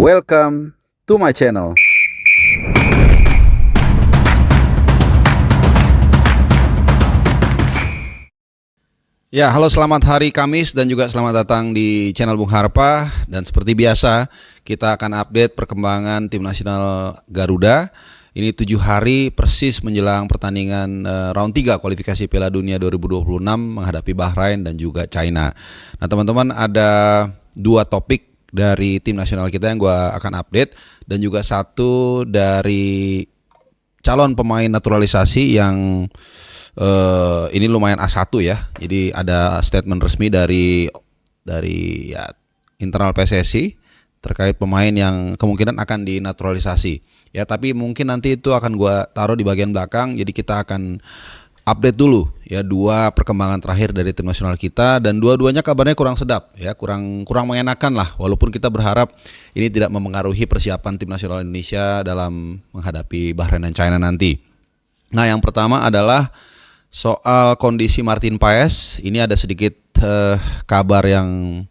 Welcome to my channel. Ya, halo, selamat hari Kamis dan juga selamat datang di channel Bung Harpa. Dan seperti biasa, kita akan update perkembangan tim nasional Garuda. Ini 7 hari persis menjelang pertandingan round 3 kualifikasi Piala Dunia 2026 menghadapi Bahrain dan juga China. Nah, teman-teman, ada 2 topik dari tim nasional kita yang gue akan update, dan juga satu dari calon pemain naturalisasi yang ini lumayan A1 ya. Jadi ada statement resmi dari ya, internal PSSI terkait pemain yang kemungkinan akan dinaturalisasi. Ya, tapi mungkin nanti itu akan gue taruh di bagian belakang. Jadi kita akan update dulu ya 2 perkembangan terakhir dari tim nasional kita, dan dua-duanya kabarnya kurang sedap ya, kurang mengenakan lah, walaupun kita berharap ini tidak mempengaruhi persiapan tim nasional Indonesia dalam menghadapi Bahrain dan China nanti. Nah, yang pertama adalah soal kondisi Martin Paes. Ini ada sedikit kabar yang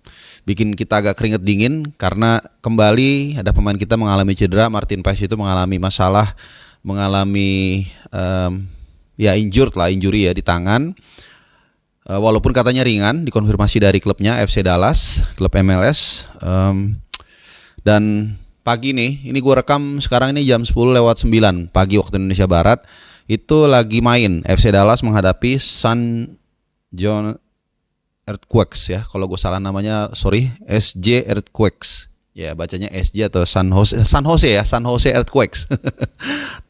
bikin kita agak keringet dingin karena kembali ada pemain kita mengalami cedera. Martin Paes itu mengalami masalah, ya injury ya di tangan. Walaupun katanya ringan, dikonfirmasi dari klubnya FC Dallas, klub MLS. Dan pagi nih, ini gue rekam sekarang ini jam 10:09 pagi waktu Indonesia Barat. Itu lagi main FC Dallas menghadapi San John Earthquakes ya. Kalau gue salah namanya, sorry, SJ Earthquakes. Ya, bacanya SJ atau San Jose Earthquakes.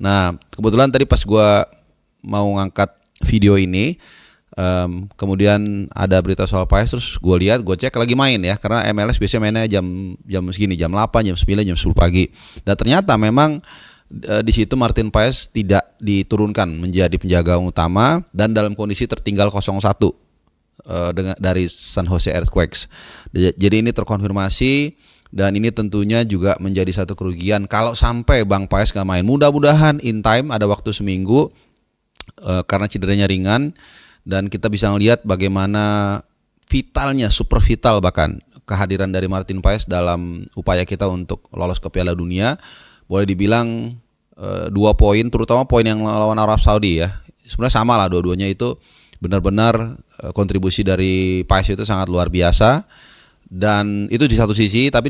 Nah, kebetulan tadi pas gue mau ngangkat video ini, kemudian ada berita soal Paes, terus gue lihat, gue cek lagi main ya, karena MLS biasanya mainnya jam segini, jam 8, jam 9, jam 10 pagi. Dan ternyata memang di situ Martin Paes tidak diturunkan menjadi penjaga utama dan dalam kondisi tertinggal 0-1 dari San Jose Earthquakes. Jadi ini terkonfirmasi, dan ini tentunya juga menjadi satu kerugian kalau sampai Bang Paes nggak main. Mudah-mudahan in time, ada waktu seminggu, karena cederanya ringan, dan kita bisa melihat bagaimana vitalnya, super vital bahkan kehadiran dari Martin Paes dalam upaya kita untuk lolos ke Piala Dunia. Boleh dibilang 2 poin, terutama poin yang lawan Arab Saudi ya, sebenarnya sama lah, dua-duanya itu benar-benar kontribusi dari Paes itu sangat luar biasa. Dan itu di satu sisi, tapi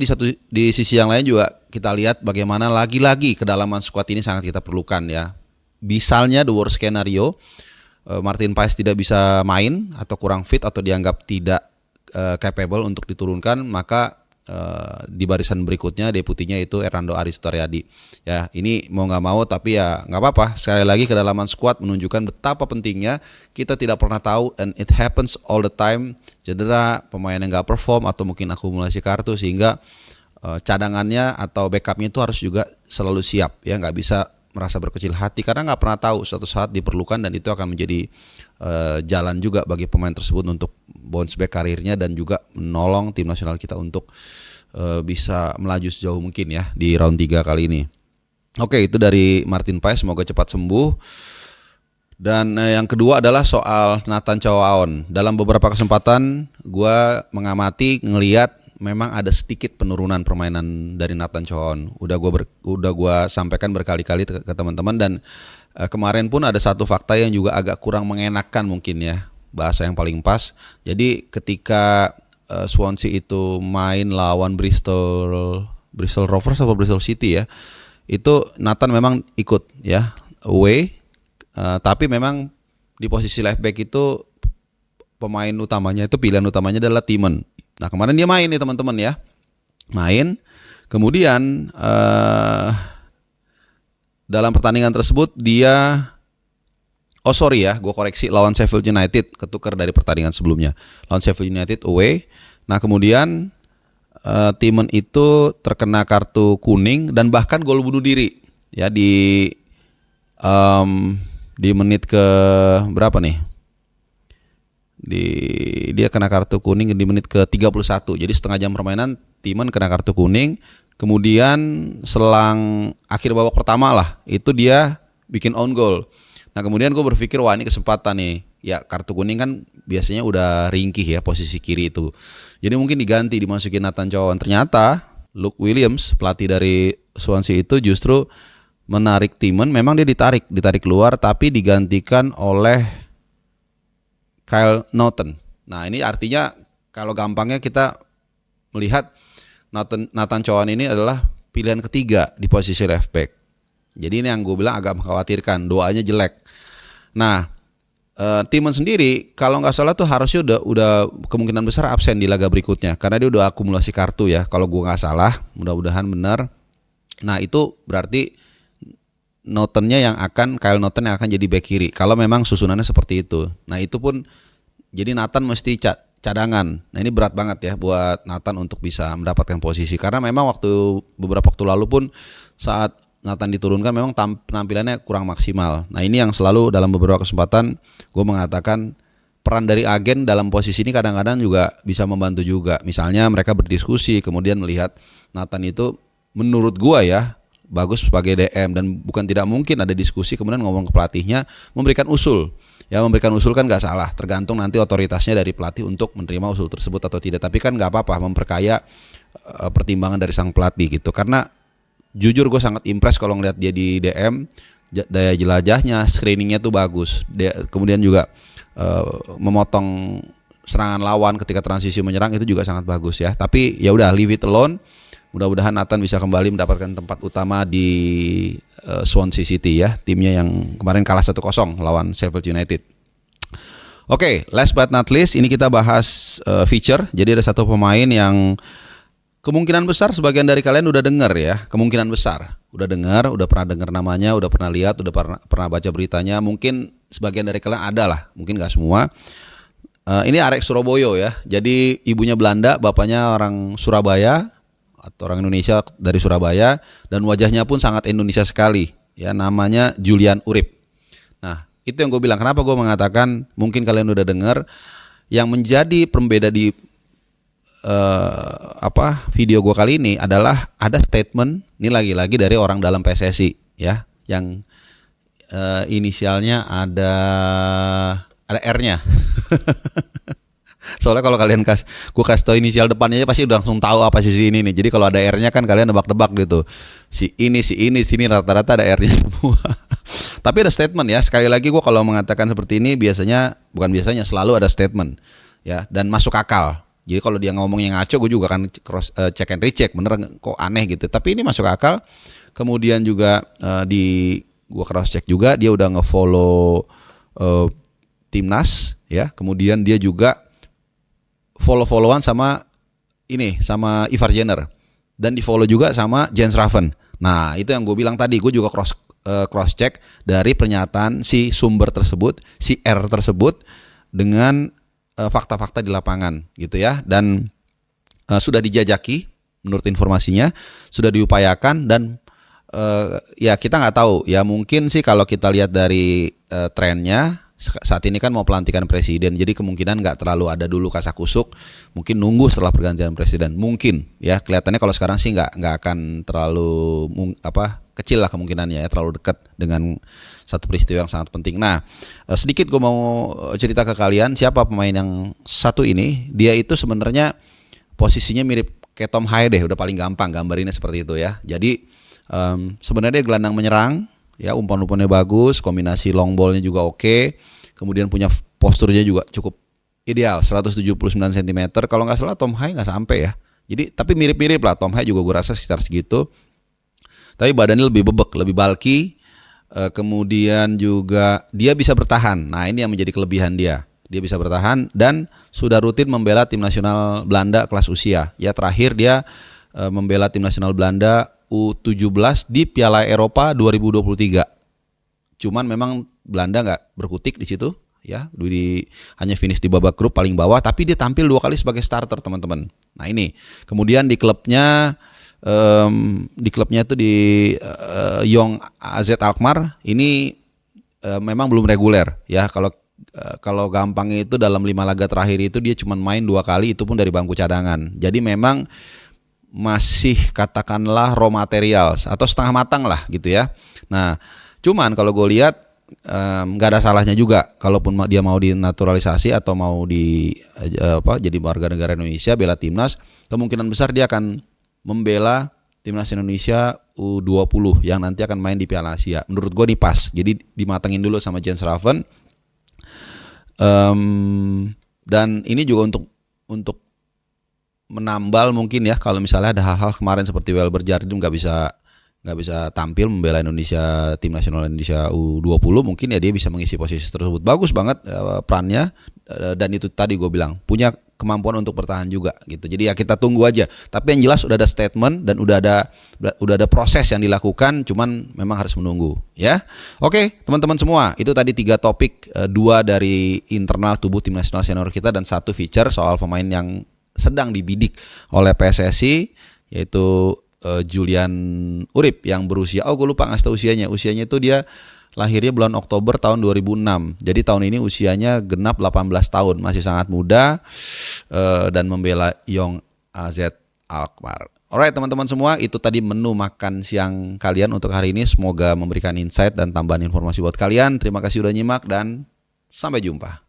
di sisi yang lain juga kita lihat bagaimana lagi-lagi kedalaman skuad ini sangat kita perlukan ya. Misalnya the worst scenario, Martin Paes tidak bisa main atau kurang fit atau dianggap tidak capable untuk diturunkan, maka di barisan berikutnya deputinya itu Hernando Aristoryadi. Ya, ini mau nggak mau, tapi ya nggak apa-apa. Sekali lagi, kedalaman skuad menunjukkan betapa pentingnya. Kita tidak pernah tahu, and it happens all the time, cedera, pemain yang nggak perform atau mungkin akumulasi kartu, sehingga cadangannya atau backupnya itu harus juga selalu siap ya, nggak bisa merasa berkecil hati karena nggak pernah tahu suatu saat diperlukan, dan itu akan menjadi jalan juga bagi pemain tersebut untuk bounce back karirnya dan juga menolong tim nasional kita untuk bisa melaju sejauh mungkin ya di round 3 kali ini. Oke, itu dari Martin Paes, semoga cepat sembuh. Dan yang kedua adalah soal Nathan Chow-aon. Dalam beberapa kesempatan gue mengamati, ngelihat memang ada sedikit penurunan permainan dari Nathan Chow-aon. Udah gue sampaikan berkali-kali ke teman-teman, dan kemarin pun ada satu fakta yang juga agak kurang mengenakan mungkin ya, bahasa yang paling pas. Jadi ketika Swansea itu main lawan Bristol Rovers atau Bristol City ya, itu Nathan memang ikut ya away, tapi memang di posisi left back itu pemain utamanya itu, pilihan utamanya adalah Tiemann. Nah, kemarin dia main nih teman-teman ya, main. Kemudian dalam pertandingan tersebut dia, gue koreksi, lawan Sheffield United, ketukar dari pertandingan sebelumnya. Lawan Sheffield United away. Nah, kemudian Tiemann itu terkena kartu kuning dan bahkan gol bunuh diri ya di menit ke berapa nih? Dia kena kartu kuning di menit ke 31. Jadi setengah jam permainan Tiemann kena kartu kuning. Kemudian selang akhir babak pertama lah, itu dia bikin own goal. Nah, kemudian gue berpikir, wah ini kesempatan nih. Ya, kartu kuning kan biasanya udah ringkih ya posisi kiri itu. Jadi mungkin diganti, dimasukin Nathan Chow-aon. Ternyata Luke Williams, pelatih dari Swansea itu justru menarik Timon. Memang dia ditarik keluar, tapi digantikan oleh Kyle Naughton. Nah ini artinya kalau gampangnya kita melihat Nathan Chowan ini adalah pilihan ketiga di posisi left back. Jadi ini yang gue bilang agak mengkhawatirkan, doanya jelek. Nah, Timon sendiri kalau nggak salah tuh harusnya udah kemungkinan besar absen di laga berikutnya karena dia udah akumulasi kartu ya. Kalau gue nggak salah, mudah-mudahan benar. Nah itu berarti Kyle Naughton yang akan jadi back kiri. Kalau memang susunannya seperti itu. Nah itu pun jadi Nathan mesti cadangan. Nah ini berat banget ya buat Nathan untuk bisa mendapatkan posisi karena memang beberapa waktu lalu pun saat Nathan diturunkan memang penampilannya kurang maksimal. Nah ini yang selalu dalam beberapa kesempatan gue mengatakan peran dari agen dalam posisi ini kadang-kadang juga bisa membantu juga. Misalnya mereka berdiskusi kemudian melihat Nathan itu menurut gue ya bagus sebagai DM dan bukan tidak mungkin ada diskusi kemudian ngomong ke pelatihnya memberikan usul. Ya memberikan usul kan nggak salah, tergantung nanti otoritasnya dari pelatih untuk menerima usul tersebut atau tidak. Tapi kan nggak apa-apa memperkaya pertimbangan dari sang pelatih gitu. Karena jujur gue sangat impress kalau ngeliat dia di DM, daya jelajahnya, screeningnya tuh bagus. Kemudian juga memotong serangan lawan ketika transisi menyerang itu juga sangat bagus ya. Tapi ya udah leave it alone. Mudah-mudahan Nathan bisa kembali mendapatkan tempat utama di Swansea City ya, timnya yang kemarin kalah 1-0 lawan Sheffield United. Oke, last but not least ini kita bahas feature. Jadi ada satu pemain yang kemungkinan besar sebagian dari kalian udah dengar ya, kemungkinan besar udah dengar, udah pernah dengar namanya, udah pernah lihat, udah pernah baca beritanya. Mungkin sebagian dari kalian ada lah, mungkin nggak semua. Ini arek Surabaya ya. Jadi ibunya Belanda, bapaknya orang Surabaya atau orang Indonesia dari Surabaya dan wajahnya pun sangat Indonesia sekali ya, namanya Julian Urip. Nah itu yang gue bilang, kenapa gue mengatakan mungkin kalian udah dengar. Yang menjadi pembeda di video gue kali ini adalah ada statement ini lagi-lagi dari orang dalam PSSI ya, yang inisialnya ada R-nya. Soalnya kalau kalian gue kasih tahu inisial depannya pasti udah langsung tahu apa sih ini nih. Jadi kalau ada R-nya kan kalian nebak-nebak gitu. Si ini sini rata-rata ada R-nya semua. Tapi ada statement ya. Sekali lagi gue kalau mengatakan seperti ini selalu ada statement ya dan masuk akal. Jadi kalau dia ngomong yang ngaco gue juga kan check and recheck, bener kok aneh gitu. Tapi ini masuk akal. Kemudian juga gue cross check juga dia udah nge-follow timnas ya. Kemudian dia juga follow-followan sama Ivar Jenner dan di follow juga sama Jens Raven. Nah itu yang gue bilang tadi, gue juga cross check dari pernyataan si sumber tersebut, si R tersebut dengan fakta-fakta di lapangan gitu ya, dan sudah dijajaki menurut informasinya, sudah diupayakan dan ya kita nggak tahu ya, mungkin sih kalau kita lihat dari trennya saat ini kan mau pelantikan presiden, jadi kemungkinan nggak terlalu ada dulu kasak-kusuk, mungkin nunggu setelah pergantian presiden, mungkin ya kelihatannya kalau sekarang sih nggak akan terlalu kecil lah kemungkinannya ya, terlalu dekat dengan satu peristiwa yang sangat penting. Nah sedikit gue mau cerita ke kalian siapa pemain yang satu ini. Dia itu sebenarnya posisinya mirip kayak Tom Haye deh, udah paling gampang gambarinnya seperti itu ya. Jadi sebenarnya dia gelandang menyerang ya, umpan-umpannya bagus, kombinasi long ball-nya juga oke. Kemudian punya posturnya juga cukup ideal, 179 cm. Kalau nggak salah Tom Haye nggak sampai ya. Jadi tapi mirip-mirip lah, Tom Haye juga gue rasa sekitar segitu. Tapi badannya lebih bebek, lebih bulky. Kemudian juga dia bisa bertahan. Nah ini yang menjadi kelebihan dia. Dia bisa bertahan dan sudah rutin membela tim nasional Belanda kelas usia. Ya terakhir dia membela tim nasional Belanda U17 di Piala Eropa 2023. Cuman memang Belanda nggak berkutik di situ ya, hanya finish di babak grup paling bawah, tapi dia tampil 2 kali sebagai starter teman-teman. Nah ini kemudian di klubnya itu di Young AZ Alkmaar ini memang belum reguler ya. Kalau gampangnya itu dalam 5 laga terakhir itu dia cuma main 2 kali, itu pun dari bangku cadangan. Jadi memang masih katakanlah raw material atau setengah matang lah gitu ya. Nah cuman kalau gue lihat nggak ada salahnya juga kalaupun dia mau dinaturalisasi atau mau jadi warga negara Indonesia bela timnas, kemungkinan besar dia akan membela timnas Indonesia U20 yang nanti akan main di Piala Asia. Menurut gue nih pas. Jadi dimatengin dulu sama Jens Raven. Dan ini juga untuk menambal mungkin ya, kalau misalnya ada hal-hal kemarin seperti Welber Jardim nggak bisa tampil membela Indonesia, tim nasional Indonesia U20, mungkin ya dia bisa mengisi posisi tersebut. Bagus banget perannya, dan itu tadi gue bilang punya kemampuan untuk bertahan juga gitu. Jadi ya kita tunggu aja. Tapi yang jelas udah ada statement dan udah ada proses yang dilakukan, cuman memang harus menunggu ya. Oke, teman-teman semua, itu tadi 3 topik, 2 dari internal tubuh tim nasional senior kita dan 1 feature soal pemain yang sedang dibidik oleh PSSI, yaitu Julian Urip yang berusia, gue lupa ngasih tahu usianya itu dia lahirnya bulan Oktober tahun 2006. Jadi tahun ini usianya genap 18 tahun, masih sangat muda, dan membela Young AZ Alkmaar. Alright teman-teman semua, itu tadi menu makan siang kalian untuk hari ini. Semoga memberikan insight dan tambahan informasi buat kalian. Terima kasih udah nyimak dan sampai jumpa.